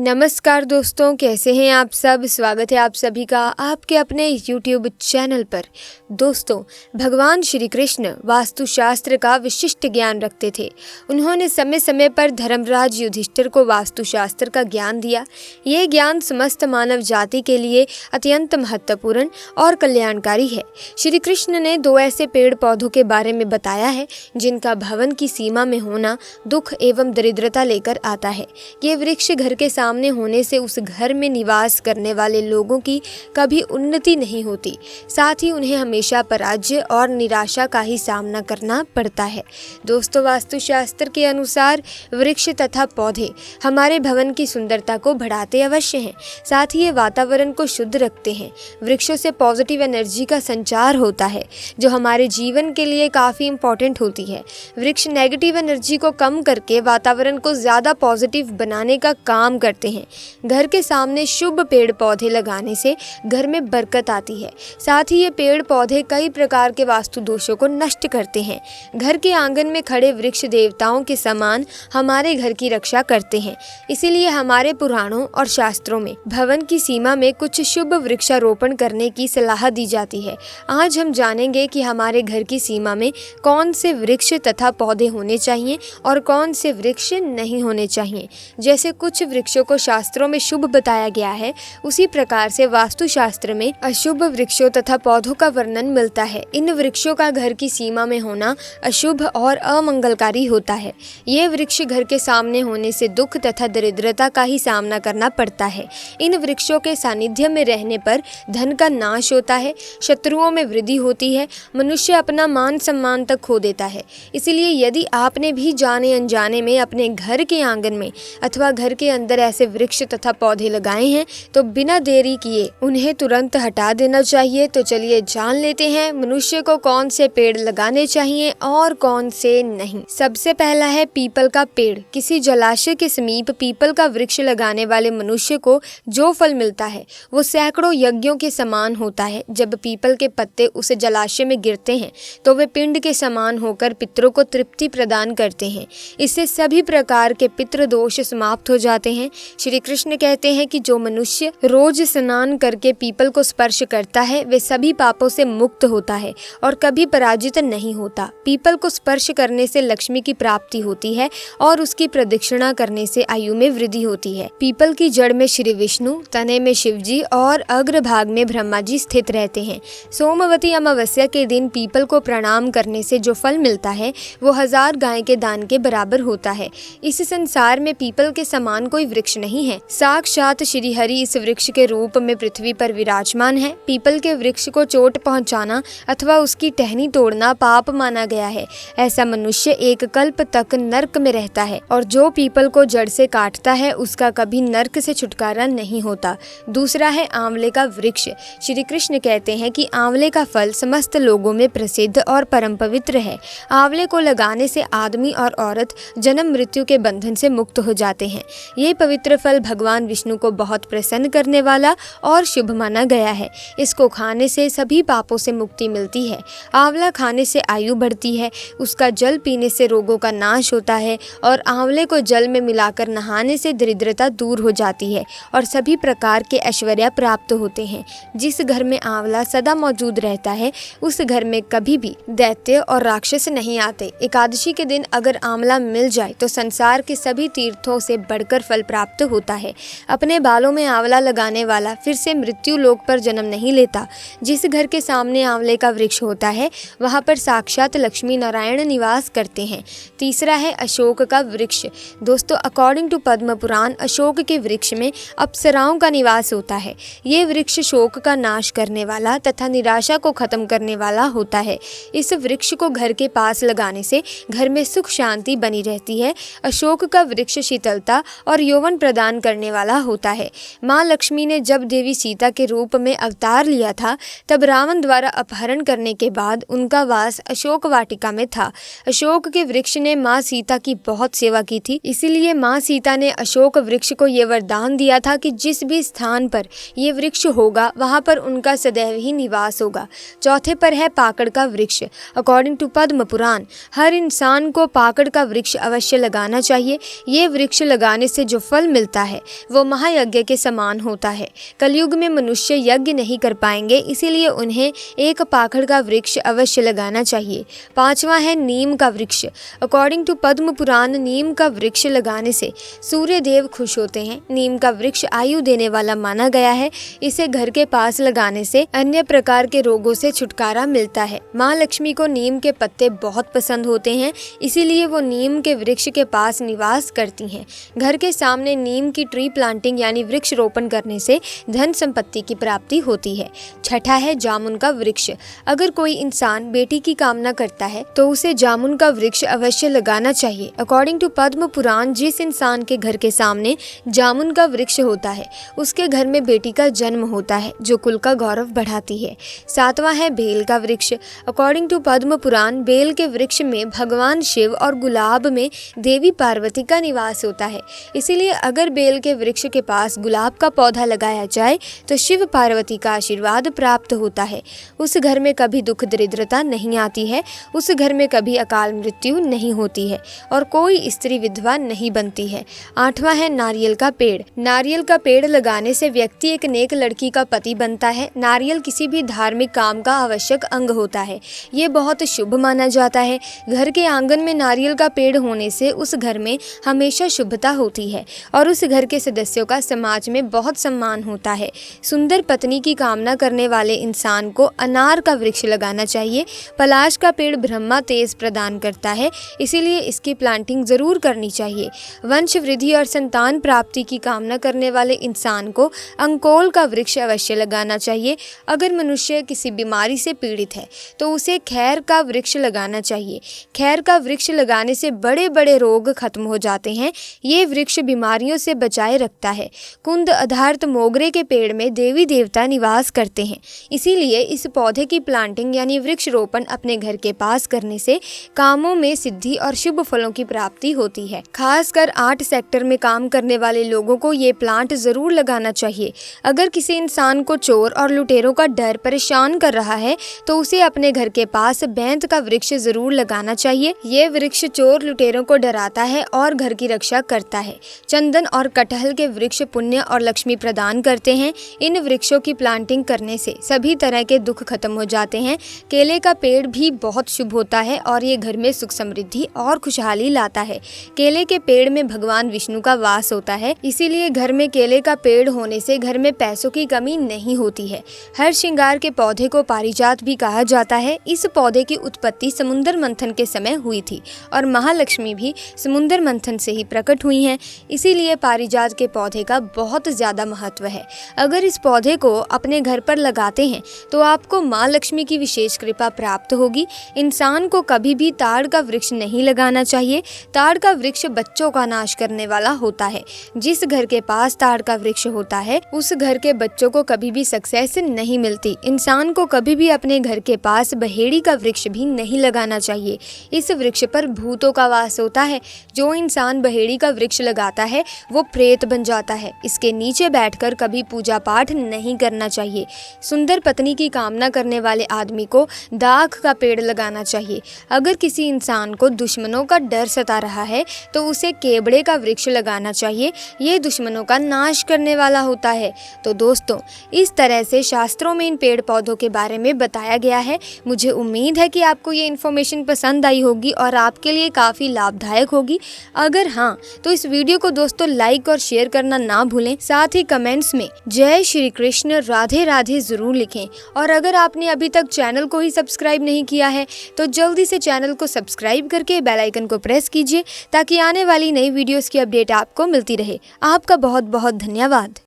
नमस्कार दोस्तों, कैसे हैं आप सब। स्वागत है आप सभी का आपके अपने YouTube चैनल पर। दोस्तों, भगवान श्री कृष्ण वास्तुशास्त्र का विशिष्ट ज्ञान रखते थे। उन्होंने समय समय पर धर्मराज युधिष्ठिर को वास्तुशास्त्र का ज्ञान दिया। ये ज्ञान समस्त मानव जाति के लिए अत्यंत महत्वपूर्ण और कल्याणकारी है। श्री कृष्ण ने 2 ऐसे पेड़ पौधों के बारे में बताया है जिनका भवन की सीमा में होना दुख एवं दरिद्रता लेकर आता है। ये वृक्ष घर के सामने होने से उस घर में निवास करने वाले लोगों की कभी उन्नति नहीं होती, साथ ही उन्हें हमेशा पराजय और निराशा का ही सामना करना पड़ता है। दोस्तों, वास्तुशास्त्र के अनुसार वृक्ष तथा पौधे हमारे भवन की सुंदरता को बढ़ाते अवश्य हैं, साथ ही ये वातावरण को शुद्ध रखते हैं। वृक्षों से पॉजिटिव एनर्जी का संचार होता है जो हमारे जीवन के लिए काफ़ी इम्पोर्टेंट होती है। वृक्ष नेगेटिव एनर्जी को कम करके वातावरण को ज़्यादा पॉजिटिव बनाने का काम करते हैं। घर के सामने शुभ पेड़ पौधे लगाने से घर में बरकत आती है। साथ ही ये पेड़ पौधे कई प्रकार के वास्तु दोषों को नष्ट करते हैं। घर के आंगन में खड़े वृक्ष देवताओं के समान हमारे घर की रक्षा करते हैं। इसीलिए हमारे पुराणों और शास्त्रों में भवन की सीमा में कुछ शुभ वृक्षारोपण करने की सलाह दी जाती है। आज हम जानेंगे कि हमारे घर की सीमा में कौन से वृक्ष तथा पौधे होने चाहिए और कौन से वृक्ष नहीं होने चाहिए। जैसे कुछ वृक्षों को शास्त्रों में शुभ बताया गया है, उसी प्रकार से वास्तुशास्त्र में अशुभ वृक्षों तथा पौधों का वर्णन मिलता है। इन वृक्षों का घर की सीमा में होना अशुभ और अमंगलकारी होता है। ये वृक्ष घर के सामने होने से दुख तथा दरिद्रता का ही सामना करना पड़ता है। इन वृक्षों के सानिध्य में रहने पर धन का नाश होता है, शत्रुओं में वृद्धि होती है, मनुष्य अपना मान सम्मान तक खो देता है। इसलिए यदि आपने भी जाने अनजाने में अपने घर के आंगन में अथवा घर के अंदर ऐसे वृक्ष तथा पौधे लगाए हैं तो बिना देरी किए उन्हें तुरंत हटा देना चाहिए। तो चलिए जान लेते हैं मनुष्य को कौन से पेड़ लगाने चाहिए और कौन से नहीं। सबसे पहला है पीपल का पेड़। किसी जलाशय के समीप पीपल का वृक्ष लगाने वाले मनुष्य को जो फल मिलता है वो सैकड़ों यज्ञों के समान होता है। जब पीपल के पत्ते उस जलाशय में गिरते हैं तो वे पिंड के समान होकर पितरों को तृप्ति प्रदान करते हैं। इससे सभी प्रकार के पितृ दोष समाप्त हो जाते हैं। श्री कृष्ण कहते हैं कि जो मनुष्य रोज स्नान करके पीपल को स्पर्श करता है वे सभी पापों से मुक्त होता है और कभी पराजित नहीं होता। पीपल को स्पर्श करने से लक्ष्मी की प्राप्ति होती है और उसकी प्रदक्षिणा करने से आयु में वृद्धि होती है। पीपल की जड़ में श्री विष्णु, तने में शिवजी और अग्रभाग में ब्रह्मा जी स्थित रहते हैं। सोमवती अमावस्या के दिन पीपल को प्रणाम करने से जो फल मिलता है वो 1000 गाय के दान के बराबर होता है। इस संसार में पीपल के समान कोई वृक्ष नहीं है। साक्षात श्री हरि इस वृक्ष के रूप में पृथ्वी पर विराजमान है। पीपल के वृक्ष को चोट पहुंचाना अथवा उसकी टहनी तोड़ना पाप माना गया है। ऐसा मनुष्य एक कल्प तक नरक में रहता है और जो पीपल को जड़ से काटता है उसका कभी नरक से छुटकारा नहीं होता। दूसरा है आंवले का वृक्ष। श्री कृष्ण कहते हैं कि आंवले का फल समस्त लोगों में प्रसिद्ध और परम पवित्र है। आंवले को लगाने से आदमी और औरत जन्म मृत्यु के बंधन से मुक्त हो जाते हैं। ये पवित्र फल भगवान विष्णु को बहुत प्रसन्न करने वाला और शुभ माना गया है। इसको खाने से सभी पापों से मुक्ति मिलती है। आंवला खाने से आयु बढ़ती है, उसका जल पीने से रोगों का नाश होता है और आंवले को जल में मिलाकर नहाने से दरिद्रता दूर हो जाती है और सभी प्रकार के ऐश्वर्य प्राप्त होते हैं। जिस घर में आंवला सदा मौजूद रहता है उस घर में कभी भी दैत्य और राक्षस नहीं आते। एकादशी के दिन अगर आंवला मिल जाए तो संसार के सभी तीर्थों से बढ़कर फल प्राप्त होता है। अपने बालों में आंवला लगाने वाला फिर से मृत्यु लोक पर जन्म नहीं लेता। जिस घर के सामने आंवले का वृक्ष होता है वहां पर साक्षात लक्ष्मी नारायण निवास करते हैं। तीसरा है अशोक का वृक्ष। दोस्तों, अकॉर्डिंग टू पद्म पुराण अशोक के वृक्ष में अप्सराओं का निवास होता है। ये वृक्ष शोक का नाश करने वाला तथा निराशा को खत्म करने वाला होता है। इस वृक्ष को घर के पास लगाने से घर में सुख शांति बनी रहती है। अशोक का वृक्ष शीतलता और यौवन प्रदान करने वाला होता है। माँ लक्ष्मी ने जब देवी सीता के रूप में अवतार लिया था तब रावण द्वारा अपहरण करने के बाद उनका वास अशोक वाटिका में था। अशोक के वृक्ष ने माँ सीता की बहुत सेवा की थी, इसीलिए माँ सीता ने अशोक वृक्ष को ये वरदान दिया था कि जिस भी स्थान पर ये वृक्ष होगा वहाँ पर उनका सदैव ही निवास होगा। चौथे पर है पाकड़ का वृक्ष। अकॉर्डिंग टू पद्म पुराण हर इंसान को पाकड़ का वृक्ष अवश्य लगाना चाहिए। ये वृक्ष लगाने से जो फल मिलता है वो महायज्ञ के समान होता है। कलयुग में मनुष्य यज्ञ नहीं कर पाएंगे, इसीलिए उन्हें एक पाखड़ का वृक्ष अवश्य लगाना चाहिए। 5वां है नीम का वृक्ष। अकॉर्डिंग टू पद्म पुराण, नीम का वृक्ष लगाने से सूर्य देव खुश होते हैं। नीम का वृक्ष आयु देने वाला माना गया है। इसे घर के पास लगाने से अन्य प्रकार के रोगों से छुटकारा मिलता है। माँ लक्ष्मी को नीम के पत्ते बहुत पसंद होते हैं, इसीलिए वो नीम के वृक्ष के पास निवास करती हैं। घर के सामने नीम की ट्री प्लांटिंग यानी वृक्ष रोपण करने से धन संपत्ति की प्राप्ति होती है। 6ठा है जामुन का वृक्ष। अगर कोई इंसान बेटी की कामना करता है तो उसे जामुन का वृक्ष अवश्य लगाना चाहिए। अकॉर्डिंग टू पद्म पुराण, जिस इंसान के घर के सामने जामुन का वृक्ष होता है उसके घर में बेटी का जन्म होता है, जो कुल का गौरव बढ़ाती है। 7वां है बेल का वृक्ष। अकॉर्डिंग टू पद्म पुराण, बेल के वृक्ष में भगवान शिव और गुलाब में देवी पार्वती का निवास होता है, इसीलिए अगर बेल के वृक्ष के पास गुलाब का पौधा लगाया जाए तो शिव पार्वती का आशीर्वाद प्राप्त होता है। उस घर में कभी दुख दरिद्रता नहीं आती है, उस घर में कभी अकाल मृत्यु नहीं होती है और कोई स्त्री विधवा नहीं बनती है। 8वां है नारियल का पेड़। नारियल का पेड़ लगाने से व्यक्ति एक नेक लड़की का पति बनता है। नारियल किसी भी धार्मिक काम का आवश्यक अंग होता है, ये बहुत शुभ माना जाता है। घर के आंगन में नारियल का पेड़ होने से उस घर में हमेशा शुभता होती है और उस घर के सदस्यों का समाज में बहुत सम्मान होता है। सुंदर पत्नी की कामना करने वाले इंसान को अनार का वृक्ष लगाना चाहिए। पलाश का पेड़ ब्रह्मा तेज प्रदान करता है, इसीलिए इसकी प्लांटिंग जरूर करनी चाहिए। वंश वृद्धि और संतान प्राप्ति की कामना करने वाले इंसान को अंकोल का वृक्ष अवश्य लगाना चाहिए। अगर मनुष्य किसी बीमारी से पीड़ित है तो उसे खैर का वृक्ष लगाना चाहिए। खैर का वृक्ष लगाने से बड़े बड़े रोग खत्म हो जाते हैं। ये वृक्ष बीमारियों से बचाए रखता है। कुंद अधार्त मोगरे के पेड़ में देवी देवता निवास करते हैं, इसीलिए इस पौधे की प्लांटिंग यानी वृक्ष रोपण अपने घर के पास करने से कामों में सिद्धि और शुभ फलों की प्राप्ति होती है। खासकर 8 सेक्टर में काम करने वाले लोगों को ये प्लांट जरूर लगाना चाहिए। अगर किसी इंसान को चोर और लुटेरों का डर परेशान कर रहा है तो उसे अपने घर के पास बैंत का वृक्ष जरूर लगाना चाहिए। ये वृक्ष चोर लुटेरों को डराता है और घर की रक्षा करता है। चंदन और कटहल के वृक्ष पुण्य और लक्ष्मी प्रदान करते हैं। इन वृक्षों की प्लांटिंग करने से सभी तरह के दुख खत्म हो जाते हैं। केले का पेड़ भी बहुत शुभ होता है और ये घर में सुख समृद्धि और खुशहाली लाता है। केले के पेड़ में भगवान विष्णु का वास होता है, इसीलिए घर में केले का पेड़ होने से घर में पैसों की कमी नहीं होती है। हर श्रृंगार के पौधे को पारिजात भी कहा जाता है। इस पौधे की उत्पत्ति समुद्र मंथन के समय हुई थी और महालक्ष्मी भी समुद्र मंथन से ही प्रकट हुई हैं, इसीलिए पारिजात के पौधे का बहुत ज्यादा महत्व है। अगर इस पौधे को अपने घर पर लगाते हैं तो आपको माँ लक्ष्मी की विशेष कृपा प्राप्त होगी। इंसान को कभी भी ताड़ का वृक्ष नहीं लगाना चाहिए। ताड़ का वृक्ष बच्चों का नाश करने वाला होता है। जिस घर के पास ताड़ का वृक्ष होता है उस घर के बच्चों को कभी भी सक्सेस नहीं मिलती। इंसान को कभी भी अपने घर के पास बहेड़ी का वृक्ष भी नहीं लगाना चाहिए। इस वृक्ष पर भूतों का वास होता है। जो इंसान बहेड़ी का वृक्ष लगाता है वो प्रेत बन जाता है। इसके नीचे बैठकर कभी पूजा पाठ नहीं करना चाहिए। सुंदर पत्नी की कामना करने वाले आदमी को दाख का पेड़ लगाना चाहिए। अगर किसी इंसान को दुश्मनों का डर सता रहा है तो उसे केवड़े का वृक्ष लगाना चाहिए। ये दुश्मनों का नाश करने वाला होता है। तो दोस्तों, इस तरह से शास्त्रों में इन पेड़ पौधों के बारे में बताया गया है। मुझे उम्मीद है कि आपको ये इन्फॉर्मेशन पसंद आई होगी और आपके लिए काफ़ी लाभदायक होगी। अगर हाँ तो इस वीडियो को दोस्तों लाइक और शेयर करना ना भूलें। साथ ही कमेंट्स में जय श्री कृष्ण राधे राधे ज़रूर लिखें। और अगर आपने अभी तक चैनल को ही सब्सक्राइब नहीं किया है तो जल्दी से चैनल को सब्सक्राइब करके बेल आइकन को प्रेस कीजिए ताकि आने वाली नई वीडियोस की अपडेट आपको मिलती रहे। आपका बहुत बहुत धन्यवाद।